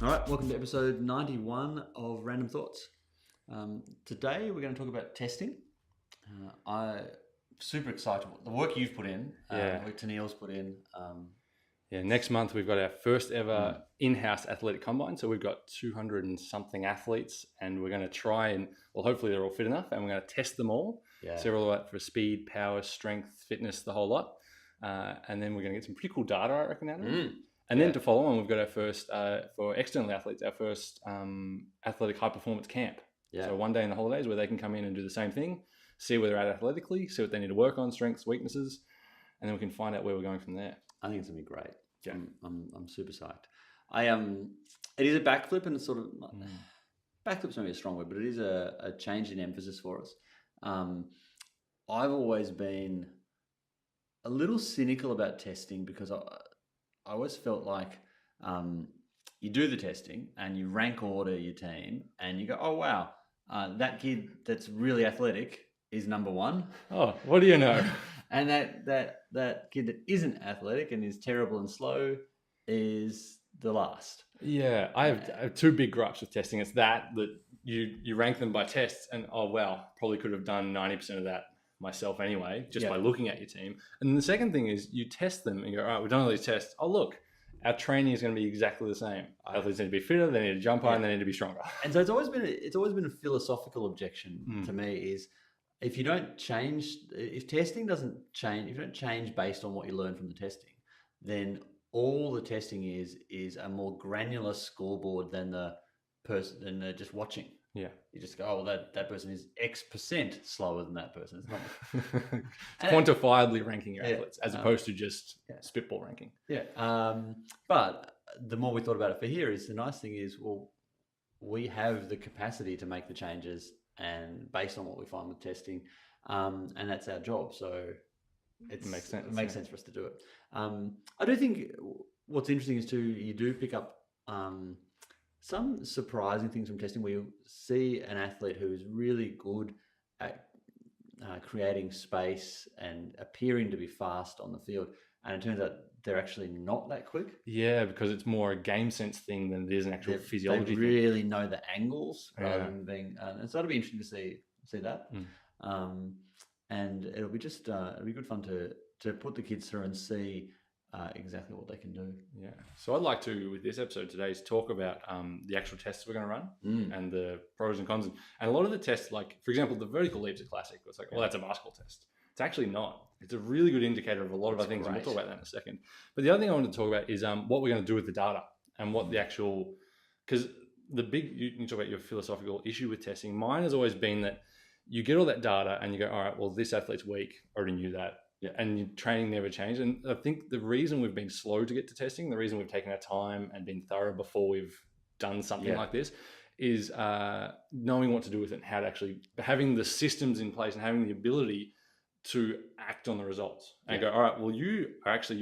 All right, welcome to episode 91 of Random Thoughts. Today we're going to talk about testing. I'm super excited. The work you've put in, Yeah. the work Tennille's put in. Next month we've got our first ever in-house athletic combine. So we've got 200 and something athletes, and we're going to try and, well, hopefully they're all fit enough, and we're going to test them all. Yeah. So we're all out for speed, power, strength, fitness, the whole lot. And then we're going to get some pretty cool data, I reckon, out of it. And then to follow on, we've got our first, for external athletes, our first athletic high performance camp. Yeah. So one day in the holidays where they can come in and do the same thing, see where they're at athletically, see what they need to work on, strengths, weaknesses, and then we can find out where we're going from there. I think it's going to be great. Yeah. I'm super psyched. It is a backflip, and it's sort of, backflip's maybe a strong word, but it is a change in emphasis for us. I've always been a little cynical about testing because I always felt like you do the testing and you rank order your team and you go, oh, wow, that kid that's really athletic is number one. Oh, what do you know? And that kid that isn't athletic and is terrible and slow is the last. Yeah, I have two big gripes with testing. It's that you rank them by tests and, oh, wow, probably could have done 90% of that myself anyway, just by looking at your team. And then the second thing is you test them and you go, all right, we've done all these tests. Oh, look, our training is going to be exactly the same. Athletes need to be fitter, they need to jump higher, and they need to be stronger. And so it's always been a philosophical objection to me is if you don't change, if testing doesn't change, if you don't change based on what you learn from the testing, then all the testing is a more granular scoreboard than just watching. Yeah. You just go, oh, well, that person is X% slower than that person. It's not it's quantifiably ranking your athletes as opposed to just spitball ranking. Yeah. But the more we thought about it for here is the nice thing is, well, we have the capacity to make the changes and based on what we find with testing, and that's our job. So it makes sense for us to do it. I do think what's interesting is too, you do pick up some surprising things from testing where you see an athlete who is really good at creating space and appearing to be fast on the field. And it turns out they're actually not that quick. Yeah, because it's more a game sense thing than it is an actual physiology thing. They really know the angles rather than being... and so it'll be interesting to see that. And it'll be it'll be good fun to put the kids through and see exactly what they can do. Yeah. So I'd like to, with this episode today, is talk about the actual tests we're going to run and the pros and cons. And a lot of the tests, like, for example, the vertical leap's a classic. It's like, well, that's a basketball test. It's actually not. It's a really good indicator of a lot of other things, and we'll talk about that in a second. But the other thing I wanted to talk about is what we're going to do with the data and what the actual... Because the big... You talk about your philosophical issue with testing. Mine has always been that you get all that data and you go, all right, well, this athlete's weak. Already knew that. Yeah. And your training never changed. And I think the reason we've been slow to get to testing, the reason we've taken our time and been thorough before we've done something like this is knowing what to do with it and how to actually... Having the systems in place and having the ability to act on the results and go, all right, well, you're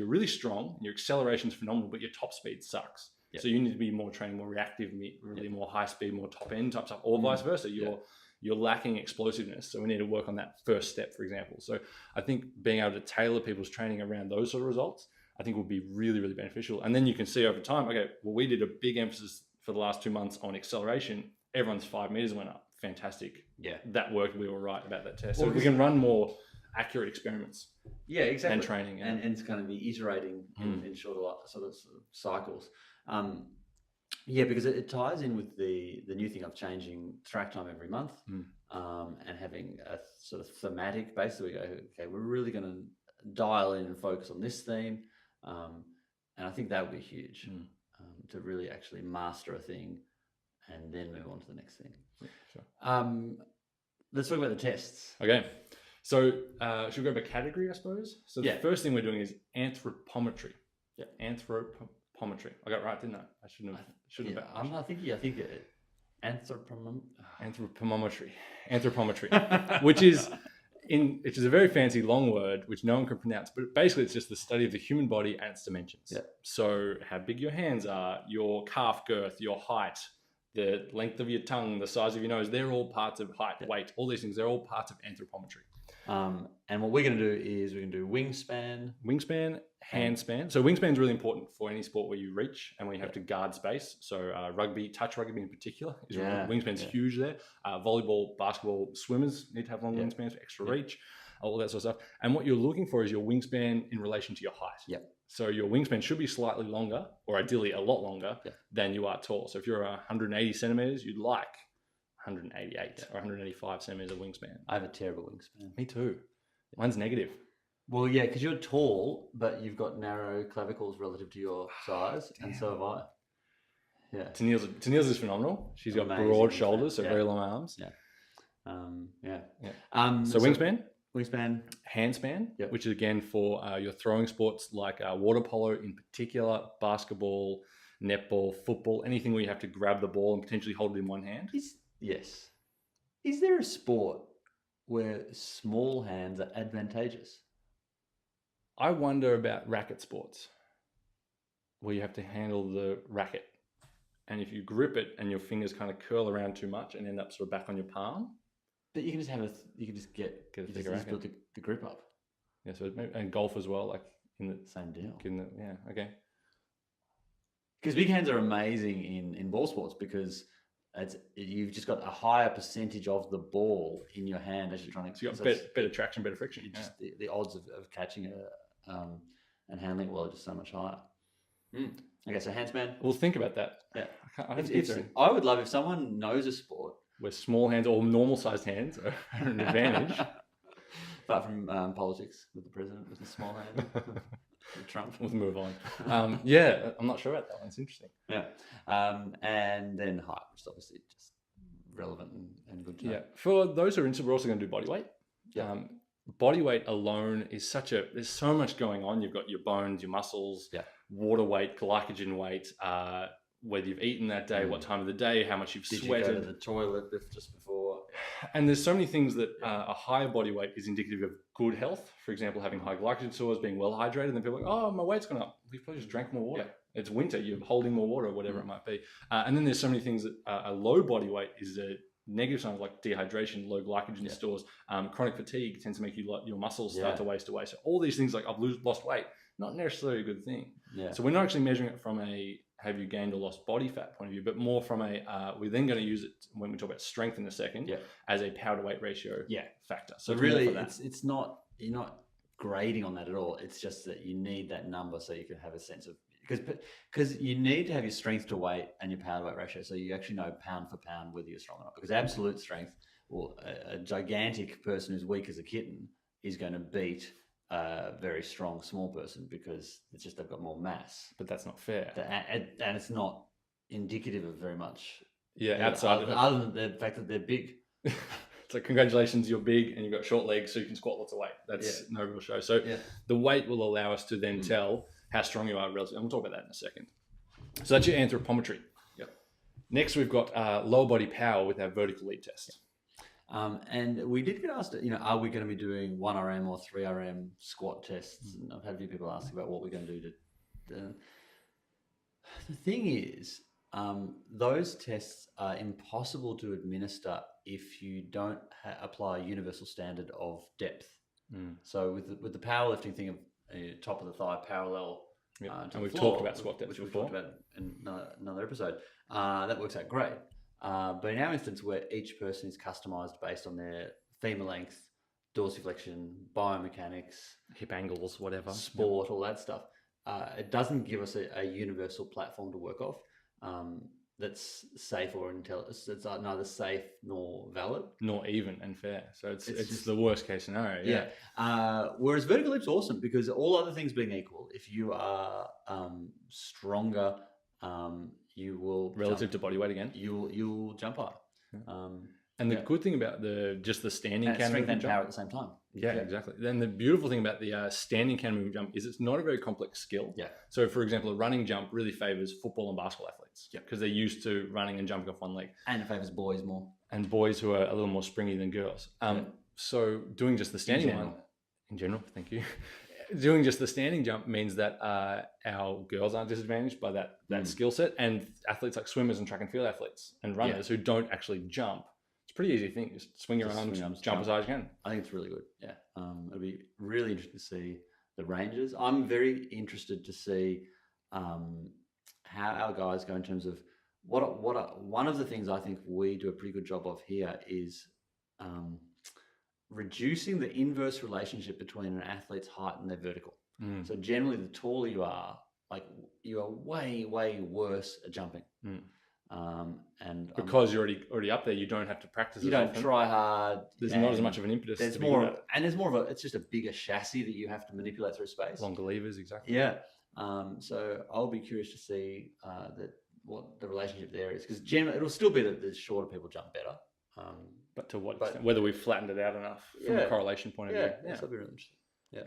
really strong, your acceleration's phenomenal, but your top speed sucks. Yep. So you need to be more training, more reactive, really more high speed, more top end type stuff, or vice versa. You're lacking explosiveness. So we need to work on that first step, for example. So I think being able to tailor people's training around those sort of results, I think would be really, really beneficial. And then you can see over time, okay, well, we did a big emphasis for the last 2 months on acceleration. Everyone's 5 meters went up. Fantastic. Yeah. That worked. We were right about that test. So we can run more accurate experiments. Yeah, exactly. And training. And it's going to be iterating in shorter sort of cycles. Because it ties in with the new thing of changing track time every month and having a sort of thematic base. So we go, okay, we're really going to dial in and focus on this theme. And I think that would be huge to really actually master a thing and then move on to the next thing. Yeah, sure. Let's talk about the tests. Okay. So should we go by category, I suppose? So the first thing we're doing is anthropometry. Yeah, anthropometry. I got it right, didn't I? I shouldn't have. I think Anthropometry, which is a very fancy long word which no one can pronounce, but basically it's just the study of the human body and its dimensions. Yeah. So how big your hands are, your calf girth, your height, the length of your tongue, the size of your nose, they're all parts of height, weight, all these things, they're all parts of anthropometry. And what we're going to do is we're going to do wingspan, handspan. So wingspan is really important for any sport where you reach and where you have to guard space. So touch rugby in particular, wingspan's huge there. Volleyball, basketball, swimmers need to have long wingspans for extra reach, all that sort of stuff. And what you're looking for is your wingspan in relation to your height. Yep. So your wingspan should be slightly longer, or ideally a lot longer than you are tall. So if you're 180 centimeters, you'd like 188 or 185 centimeters of wingspan. I have a terrible wingspan. Me too. Mine's negative. Well, yeah, because you're tall, but you've got narrow clavicles relative to your size, and so have I. Yeah. Tennille's is phenomenal. She's got broad shoulders, so very long arms. Yeah. So wingspan? Wingspan. Handspan, which is again for your throwing sports like water polo in particular, basketball, netball, football, anything where you have to grab the ball and potentially hold it in one hand. Yes. Is there a sport where small hands are advantageous? I wonder about racket sports where you have to handle the racket. And if you grip it and your fingers kind of curl around too much and end up sort of back on your palm. But you can just get a bigger racket. Build the grip up. Yeah, so and golf as well, like in the same deal. Okay. Because big hands are amazing in ball sports because you've just got a higher percentage of the ball in your hand as you're trying to. So you've got better traction, better friction. The odds of catching it and handling it well are just so much higher. Okay, so handspan. We'll think about that. Yeah, I would love if someone knows a sport where small hands or normal sized hands are an advantage. Apart from politics with the president with a small hand. Trump. We'll move on. I'm not sure about that one. It's interesting. Yeah. And then height, which is obviously just relevant and good to know. Yeah. For those who are interested, we're also going to do body weight. Yeah. Body weight alone is there's so much going on. You've got your bones, your muscles, water weight, glycogen weight, whether you've eaten that day, what time of the day, how much you've sweated. Did you go to the toilet just before? And there's so many things that a higher body weight is indicative of good health. For example, having high glycogen stores, being well hydrated, and then people are like, oh, my weight's gone up. You've probably just drank more water. Yeah. It's winter, you're holding more water or whatever it might be. And then there's so many things that a low body weight is a negative signs like dehydration, low glycogen stores, chronic fatigue tends to make your muscles start to waste away. So all these things like I've lost weight, not necessarily a good thing. Yeah. So we're not actually measuring it from a have you gained or lost body fat point of view, but more from we're then going to use it when we talk about strength in a second as a power to weight ratio factor. So really it's not, you're not grading on that at all. It's just that you need that number so you can have a sense of, because you need to have your strength to weight and your power to weight ratio so you actually know pound for pound whether you're strong or not. Because absolute strength, well, a gigantic person who's weak as a kitten is going to beat a very strong small person because it's just they've got more mass. But that's not fair. And it's not indicative of very much. Yeah, outside other than the fact that they're big. It's like, congratulations, you're big and you've got short legs so you can squat lots of weight. That's no real show. So the weight will allow us to then tell how strong you are relative. And we'll talk about that in a second. So that's your anthropometry. Yep. Next, we've got lower body power with our vertical leap test. And we did get asked, are we going to be doing 1RM or 3RM squat tests? And I've had a few people ask about what we're going to do. The thing is, those tests are impossible to administer if you don't apply a universal standard of depth. So with the powerlifting thing of top of the thigh parallel and we've talked about squat depth which we've talked about in another episode, that works out great. But in our instance, where each person is customized based on their femur length, dorsiflexion, biomechanics, hip angles, whatever, sport, all that stuff, it doesn't give us a universal platform to work off that's safe or intelligent. It's neither safe nor valid, nor even and fair. So it's just the worst case scenario. Yeah. Whereas vertical leap's awesome because all other things being equal, if you are stronger, you will relative to body weight again. You'll jump higher. And the good thing about the standing can strength and power at the same time. Yeah, exactly. Then the beautiful thing about the standing can moving jump is it's not a very complex skill. Yeah. So, for example, a running jump really favors football and basketball athletes because they're used to running and jumping off one leg. And it favors boys more. And boys who are a little more springy than girls. So doing just the standing one, in general, thank you. Doing just the standing jump means that our girls aren't disadvantaged by that skill set, and athletes like swimmers and track and field athletes and runners who don't actually jump, it's pretty easy thing. Just swing your arms, jump as high as you can. I think it's really good. Yeah. It'll be really interesting to see the ranges. I'm very interested to see how our guys go in terms of one of the things I think we do a pretty good job of here is reducing the inverse relationship between an athlete's height and their vertical. So generally, the taller you are, like you are way, way worse at jumping. And because you're already up there, you don't have to practice. You don't try hard. There's not as much of an impetus. There's more of a. It's just a bigger chassis that you have to manipulate through space. Longer levers, exactly. Yeah. So I'll be curious to see what the relationship there is, because generally it'll still be that the shorter people jump better. But to what extent? Whether we've flattened it out enough from a correlation point of view. Yeah, that'll be really interesting. Yeah.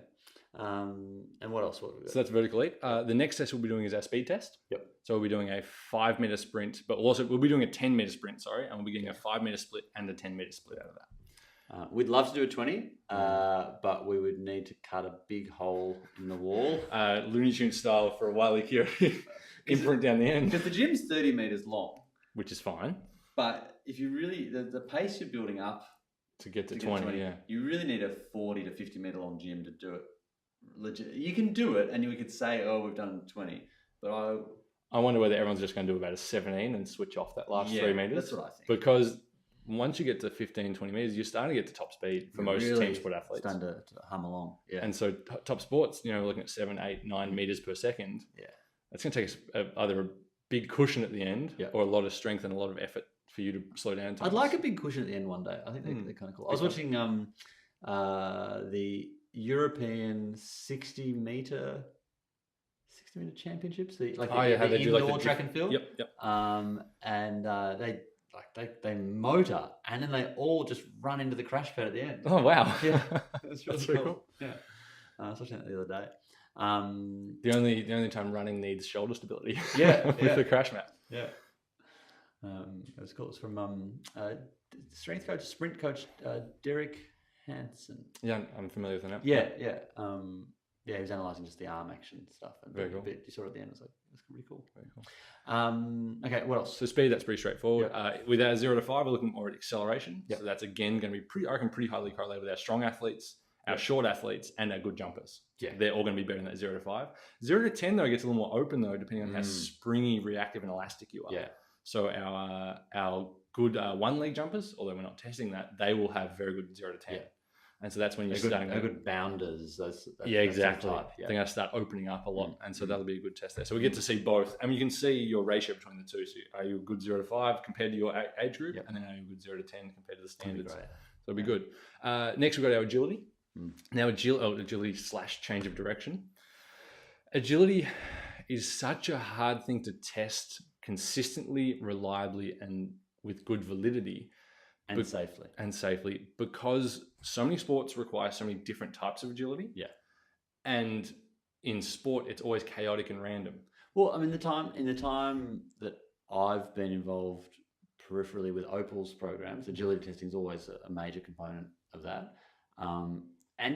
And what else? So that's vertical leap. The next test we'll be doing is our speed test. Yep. So we'll be doing a 5-meter sprint, but also we'll be doing a 10-meter sprint, and we'll be getting a 5-meter split and a 10-meter split out of that. We'd love to do a 20, but we would need to cut a big hole in the wall. Looney Tunes style for a Wile E. Coyote imprint down the end. Because the gym's 30 meters long. Which is fine. But if you really, the pace you're building up to get to 20, you really need a 40 to 50 meter long gym to do it. Legit. You can do it, and we could say, "Oh, we've done 20," but I wonder whether everyone's just going to do about a 17 and switch off that last 3 meters. That's what I think. Because once you get to 15, 20 meters, you're starting to get to top speed for most team sport athletes. Starting to hum along. Yeah. And so top sports, looking at 7, 8, 9 meters per second. Yeah. It's going to take us either a big cushion at the end or a lot of strength and a lot of effort for you to slow down. I'd like a big cushion at the end one day. I think they're kind of cool. I was watching the European 60 meter championships, the indoor track and field. Yep. And they motor, and then they all just run into the crash pad at the end. Oh wow! Yeah, that's really cool. Yeah, I was watching that the other day. The only time running needs shoulder stability. With the crash mat. Yeah. It was cool. It's from strength coach, sprint coach, Derek Hansen. Yeah, I'm familiar with the name. Yeah. He was analysing just the arm action stuff. And very cool. You saw it at the end. I was like, that's pretty cool. Very cool. Okay, what else? So speed, that's pretty straightforward. With our 0 to 5, we're looking more at acceleration. So that's again going to be pretty highly correlated with our strong athletes, our short athletes, and our good jumpers. Yeah. They're all going to be better than that 0 to 5. 0 to 10, though, it gets a little more open, though, depending on how springy, reactive, and elastic you are. Yeah. So our good one-leg jumpers, although we're not testing that, they will have very good 0 to 10. Yeah. And so that's when you're starting. Good bounders. Exactly. They're going to start opening up a lot. And so that'll be a good test there. So we get to see both. And you can see your ratio between the two. So are you a good 0 to 5 compared to your age group? And then are you a good 0 to 10 compared to the standards? So it'll be good. Next, we've got our agility. Now, agility / change of direction. Agility is such a hard thing to test consistently, reliably, and with good validity. And safely. Because so many sports require so many different types of agility. Yeah. And in sport, it's always chaotic and random. Well, I mean, in the time that I've been involved peripherally with Opal's programs, agility testing is always a major component of that. And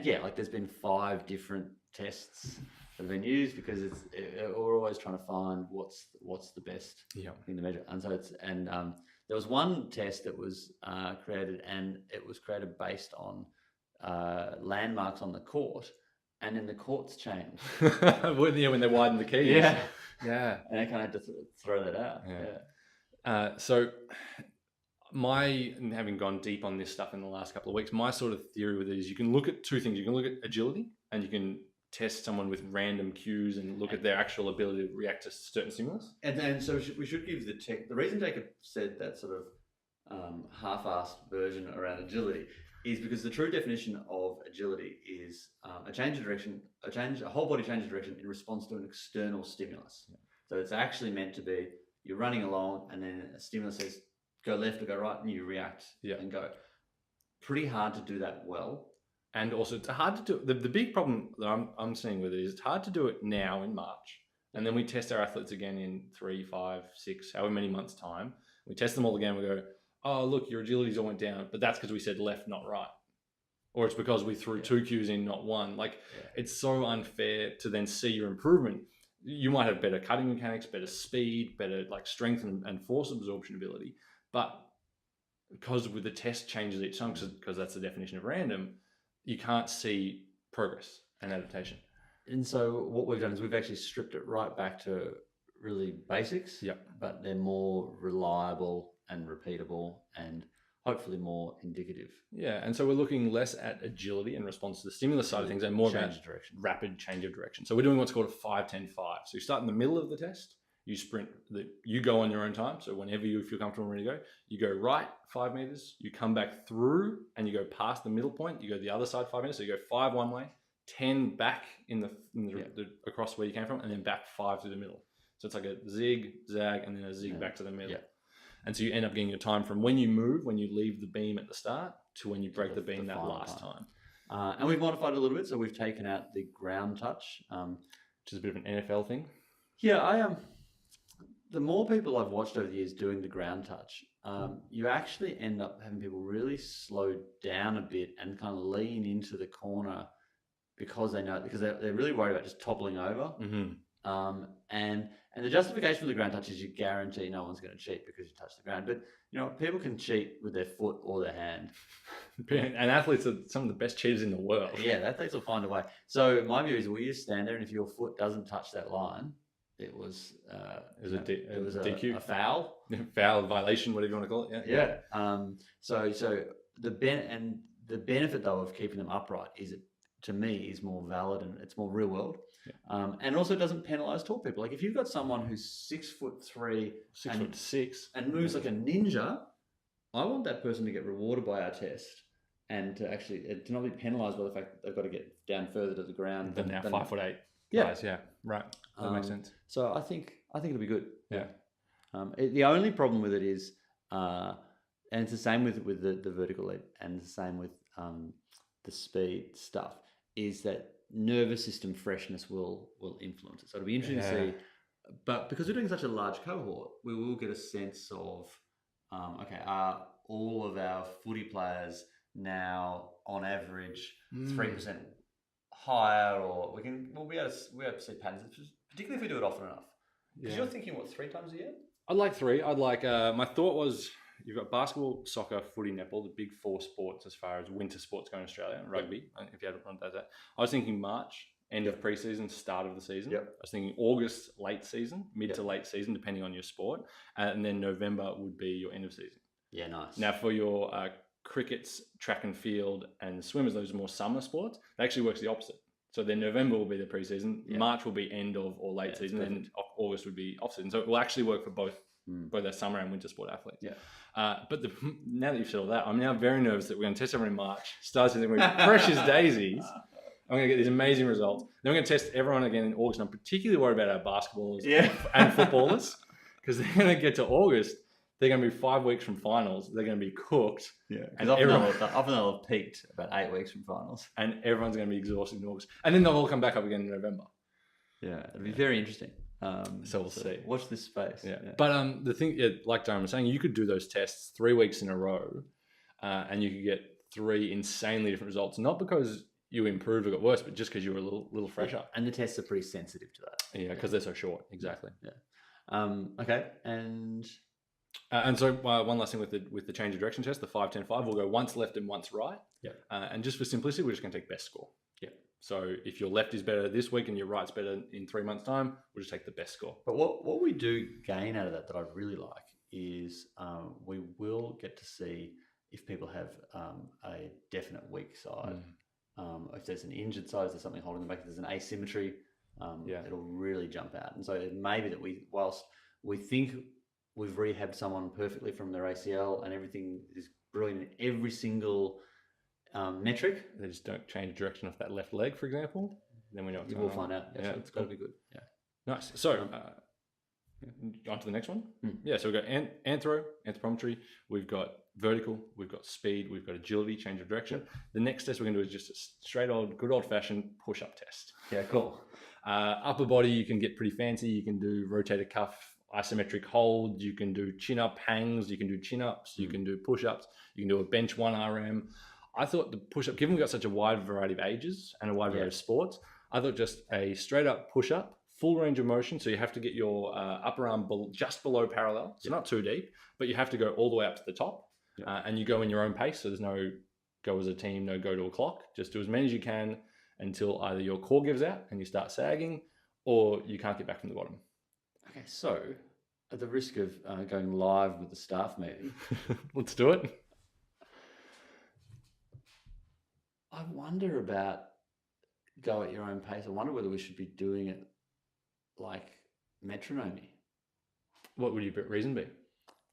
there's been 5 different tests that have been used because we're always trying to find what's the best thing to measure. And so there was one test that was created, and it was created based on landmarks on the court, and then the courts changed. When they widen the keys. Yeah. And I kind of had to throw that out. Yeah. So having gone deep on this stuff in the last couple of weeks, my sort of theory with it is you can look at 2 things. You can look at agility, and you can test someone with random cues and look at their actual ability to react to certain stimulus. And then, so we should give the reason Jacob said that sort of half-assed version around agility is because the true definition of agility is a change of direction, a whole body change of direction in response to an external stimulus. Yeah. So it's actually meant to be you're running along, and then a stimulus says go left or go right, and you react and go. Pretty hard to do that well. And also, it's hard to do. The big problem that I'm seeing with it is it's hard to do it now in March, and then we test our athletes again in 3, 5, 6, however many months' time. We test them all again. We go, oh look, your agilities all went down, but that's because we said left, not right, or it's because we threw 2 cues in, not 1. It's so unfair to then see your improvement. You might have better cutting mechanics, better speed, better strength and force absorption ability, but because with the test changes each time, because that's the definition of random, you can't see progress and adaptation. And so what we've done is we've actually stripped it right back to really basics, Yep. but they're more reliable and repeatable and hopefully more indicative. Yeah, and so we're looking less at agility and response to the stimulus side of things and more about direction. Rapid change of direction. So we're doing what's called a 5-10-5. So you start in the middle of the test, you sprint, you go on your own time. So whenever you feel comfortable and ready to go, you go right 5 meters, you come back through and you go past the middle point, you go the other side 5 meters. So you go 5 one way, 10 back in the across where you came from, and then back 5 through the middle. So it's like a zig, zag, and then a zig back to the middle. Yeah. And so you end up getting your time from when you move, when you leave the beam at the start, to when you break the beam that last time. And we've modified it a little bit. So we've taken out the ground touch, which is a bit of an NFL thing. Yeah, the more people I've watched over the years doing the ground touch, you actually end up having people really slow down a bit and kind of lean into the corner because they're really worried about just toppling over. Mm-hmm. And the justification for the ground touch is you guarantee no one's going to cheat because you touch the ground. But people can cheat with their foot or their hand. And athletes are some of the best cheaters in the world. Yeah, athletes will find a way. So my view is, will you stand there, and if your foot doesn't touch that line, it was a DQ, a foul, foul violation, whatever you want to call it. Yeah. So the benefit though of keeping them upright is, to me, is more valid and it's more real world. Yeah. And also doesn't penalise tall people. Like if you've got someone who's 6'3", 6'6", and moves like a ninja, I want that person to get rewarded by our test and to not be penalised by the fact that they've got to get down further to the ground than now 5'8" Yeah. guys. Yeah, right. That makes sense. So I think it'll be good. Yeah. The only problem with it is, and it's the same with the vertical leap, and the same with the speed stuff, is that nervous system freshness will influence it. So it'll be interesting to see. But because we're doing such a large cohort, we will get a sense of, are all of our footy players now on average 3% higher, or we'll be able to see patterns, particularly if we do it often enough. Because you're thinking, 3 times a year? I'd like 3. I'd like, my thought was, you've got basketball, soccer, footy, netball, the big 4 sports as far as winter sports go in Australia, and rugby, if you hadn't run that. I was thinking March, end of pre-season, start of the season. Yep. I was thinking August, late season, mid to late season, depending on your sport. And then November would be your end of season. Yeah, nice. Now for your crickets, track and field, and swimmers, those are more summer sports, it actually works the opposite. So then November will be the pre-season, March will be end of or late season, and August would be off-season. So it will actually work for both our summer and winter sport athletes. Yeah. But now that you've said all that, I'm now very nervous that we're going to test everyone in March, start testing fresh as daisies. I'm going to get these amazing results. Then we're going to test everyone again in August. And I'm particularly worried about our basketballers and footballers, because they're going to get to August. They're going to be 5 weeks from finals. They're going to be cooked. Yeah, because often they'll have peaked about 8 weeks from finals. And everyone's going to be exhausted in August. And then they'll all come back up again in November. Yeah, it'll be very interesting. So we'll see. Watch this space. Yeah. But the thing, like Darren was saying, you could do those tests 3 weeks in a row, and you could get 3 insanely different results. Not because you improved or got worse, but just because you were a little fresher. And the tests are pretty sensitive to that. Yeah, because they're so short. Exactly. Yeah. Okay. And so one last thing with the change of direction test, the 5-10-5, we'll go once left and once right. Yeah. And just for simplicity, we're just going to take best score. Yeah. So if your left is better this week and your right's better in 3 months' time, we'll just take the best score. But what we do gain out of that I really like is we will get to see if people have a definite weak side. If there's an injured side, if there's something holding them back, if there's an asymmetry, it'll really jump out. And so it may be that whilst we think we've rehabbed someone perfectly from their ACL and everything is brilliant in every single metric, they just don't change direction of that left leg, for example, then we know what's going on. We'll find out. Yeah, it's got to be good. Yeah. Nice. So on to the next one. Yeah, so we've got anthropometry, we've got vertical, we've got speed, we've got agility, change of direction. The next test we're going to do is just a straight good old-fashioned push-up test. Yeah, cool. Upper body, you can get pretty fancy. You can do rotator cuff, isometric hold, you can do chin-up hangs, you can do chin-ups, you can do push-ups, you can do a bench 1 RM. I thought the push-up, given we've got such a wide variety of ages and a wide variety of sports, I thought just a straight-up push-up, full range of motion, so you have to get your upper arm just below parallel, so not too deep, but you have to go all the way up to the top. and you go in your own pace. So there's no go as a team, no go to a clock. Just do as many as you can until either your core gives out and you start sagging, or you can't get back from the bottom. Okay, so at the risk of going live with the staff meeting, let's do it. I wonder about go at your own pace. I wonder whether we should be doing it like metronome. What would your reason be?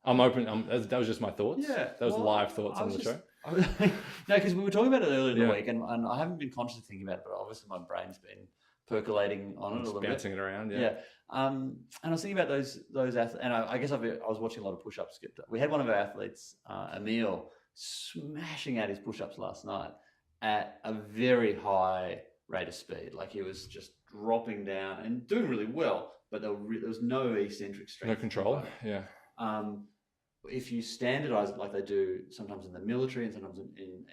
I'm open. That was just my thoughts. Yeah, that was live thoughts on the show. No, because we were talking about it earlier in the week, and I haven't been consciously thinking about it, but obviously my brain's been percolating on it a little bit, bouncing it around. And I was thinking about those athletes, and I guess I was watching a lot of push-ups. We had one of our athletes, Emil, smashing out his push-ups last night at a very high rate of speed. Like he was just dropping down and doing really well, but there was no eccentric strength. No control. Yeah. If you standardize it like they do sometimes in the military and sometimes in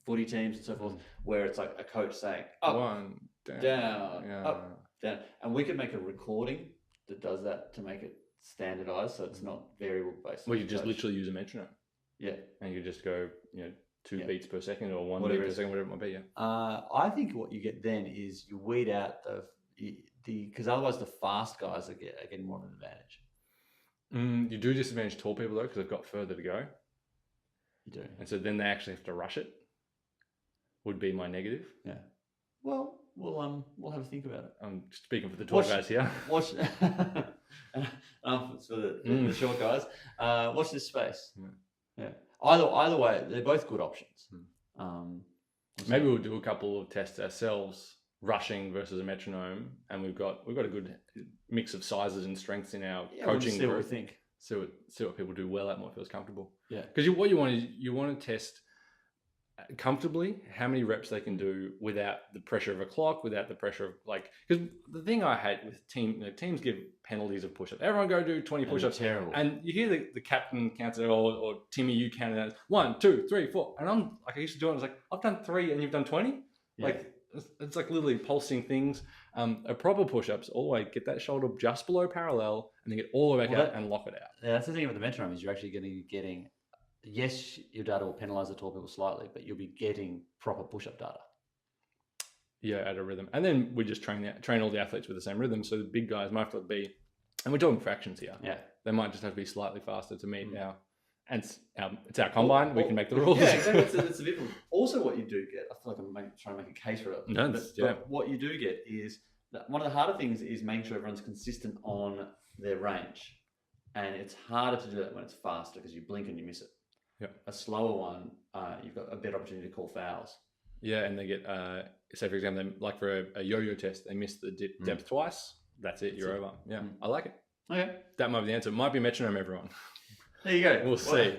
footy teams and so forth, where it's like a coach saying up, one, down, up, down, and we could make a recording that does that to make it standardized, so it's not variable based. Well, you just literally use a metronome. Yeah, and you just go, 2 beats per second or 1 beat per second, whatever it might be. Yeah. I think what you get then is you weed out the because otherwise the fast guys are getting more of an advantage. You do disadvantage tall people though, because they've got further to go. You do, and so then they actually have to rush it. Would be my negative. Yeah. Well, we'll have a think about it. I'm speaking for the tall guys here. Watch for the short guys. Watch this space. Yeah. Either way, they're both good options. Maybe we'll do a couple of tests ourselves, rushing versus a metronome, and we've got a good mix of sizes and strengths in our coaching. See what we think. See what people do well at and what feels comfortable. Yeah. Because what you want is you want to test comfortably how many reps they can do without the pressure of a clock, without the pressure of because the thing I hate with teams give penalties of push-ups. Everyone go do 20 push-ups. Terrible. And you hear the captain counts it or Timmy, you count it out 1, 2, 3, 4. And I'm like, I used to do it. I was like, I've done 3 and you've done 20. Yeah. Like it's like literally pulsing things. A proper push-ups all the way, get that shoulder just below parallel and then get all the way back out and lock it out. Yeah, that's the thing with the metronome is you're actually getting yes, your data will penalize the tall people slightly, but you'll be getting proper push-up data. Yeah, at a rhythm. And then we just train all the athletes with the same rhythm. So the big guys might have to be, and we're talking fractions here. Yeah. They might just have to be slightly faster to meet it's our combine. We can make the rules. Yeah, exactly. It's a bit. Also, what you do get, I feel like I'm trying to make a case for it. But what you do get is that one of the harder things is making sure everyone's consistent on their range. And it's harder to do that when it's faster because you blink and you miss it. Yeah. A slower one, you've got a better opportunity to call fouls. Yeah, and they get, say for example, like for a yo-yo test, they miss the depth twice. That's it. You're over. Yeah, I like it. Okay. That might be the answer. It might be metronome, everyone. There you go. We'll see.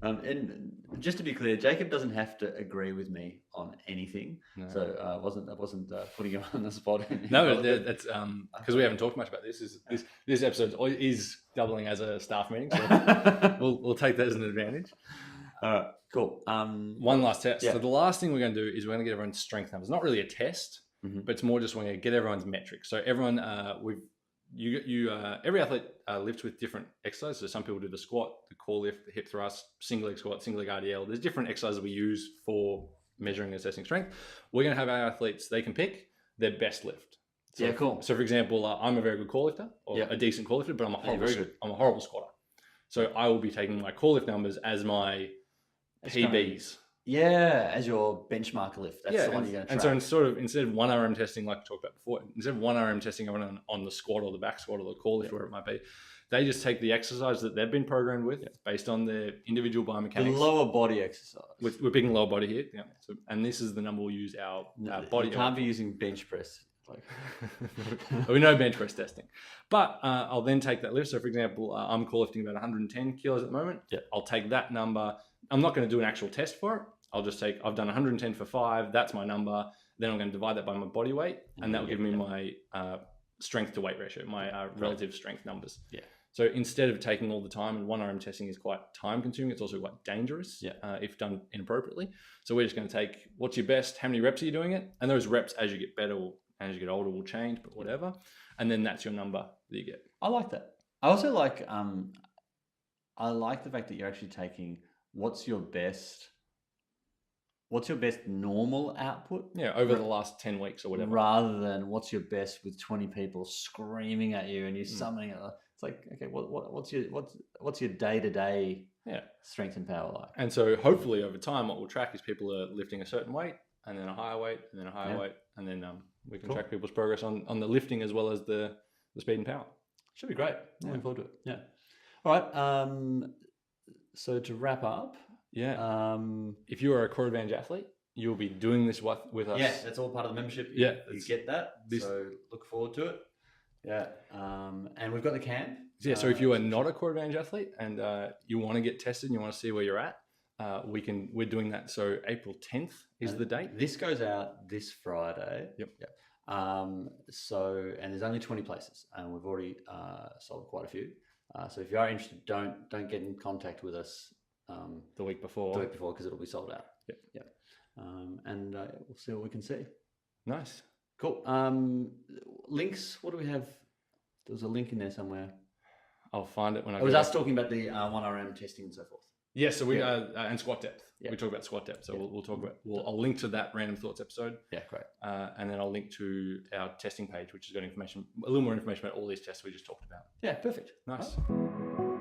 And just to be clear, Jacob doesn't have to agree with me on anything. No. So I wasn't putting him on the spot. No, that's because we haven't talked much about this. This episode is doubling as a staff meeting, so we'll take that as an advantage. All right, cool. One last test. Yeah. So the last thing we're going to do is we're going to get everyone's strength numbers. Not really a test, but it's more just we're going to get everyone's metrics. So everyone, every athlete lifts with different exercises. So some people do the squat, the core lift, the hip thrust, single leg squat, single leg RDL. There's different exercises we use for measuring and assessing strength. We're going to have our athletes, they can pick their best lift. So, yeah, cool. So for example, I'm a very good core lifter or a decent core lifter, but I'm a horrible squatter. So I will be taking my core lift numbers as my PBs. Yeah, as your benchmark lift. That's the one you're going to track. And so instead of 1RM testing, like we talked about before, instead of 1RM testing everyone on the squat or the back squat or the core lift, wherever it might be, they just take the exercise that they've been programmed with based on their individual biomechanics. The lower body exercise. We're picking lower body here. Yeah. So, and this is the number we'll use our body. You can't be using bench press. We know bench press testing. But I'll then take that lift. So for example, I'm core lifting about 110 kilos at the moment. Yeah. I'll take that number. I'm not going to do an actual test for it. I'll just I've done 110 for 5. That's my number. Then I'm going to divide that by my body weight. And that will give me my strength to weight ratio, my relative strength numbers. Yeah. So instead of taking all the time, and 1RM testing is quite time consuming, it's also quite dangerous if done inappropriately. So we're just going to take what's your best, how many reps are you doing it? And those reps as you get better and as you get older will change, but whatever. And then that's your number that you get. I like that. I also like I like the fact that you're actually taking what's your best normal output, over the last 10 weeks or whatever, rather than what's your best with 20 people screaming at you and you're summoning it. It's like, okay, what's your day-to-day strength and power like? And so hopefully over time, what we'll track is people are lifting a certain weight and then a higher weight and then a higher weight, and then we can track people's progress on the lifting as well as the speed and power. Should be great. Looking forward to it. Yeah. All right. So to wrap up, if you are a core advantage athlete, you'll be doing this with us. Yeah, that's all part of the membership. You get that. So look forward to it. Yeah. And we've got the camp. Yeah. So if you are not a core advantage athlete and you want to get tested and you want to see where you're at, we're doing that. So April 10th is the date. This goes out this Friday. Yep. So, and there's only 20 places, and we've already sold quite a few. So if you are interested, don't get in contact with us the week before because it'll be sold out. Yep. And we'll see what we can see. Nice. Cool. Links. What do we have? There was a link in there somewhere. I'll find it when I. It was us talking about the 1RM testing and so forth. Yeah, so we and squat depth. Yeah. We talk about squat depth. So we'll talk about. I'll link to that Random Thoughts episode. Yeah, great. And then I'll link to our testing page, which has got information, a little more information about all these tests we just talked about. Yeah, perfect. Nice. Right.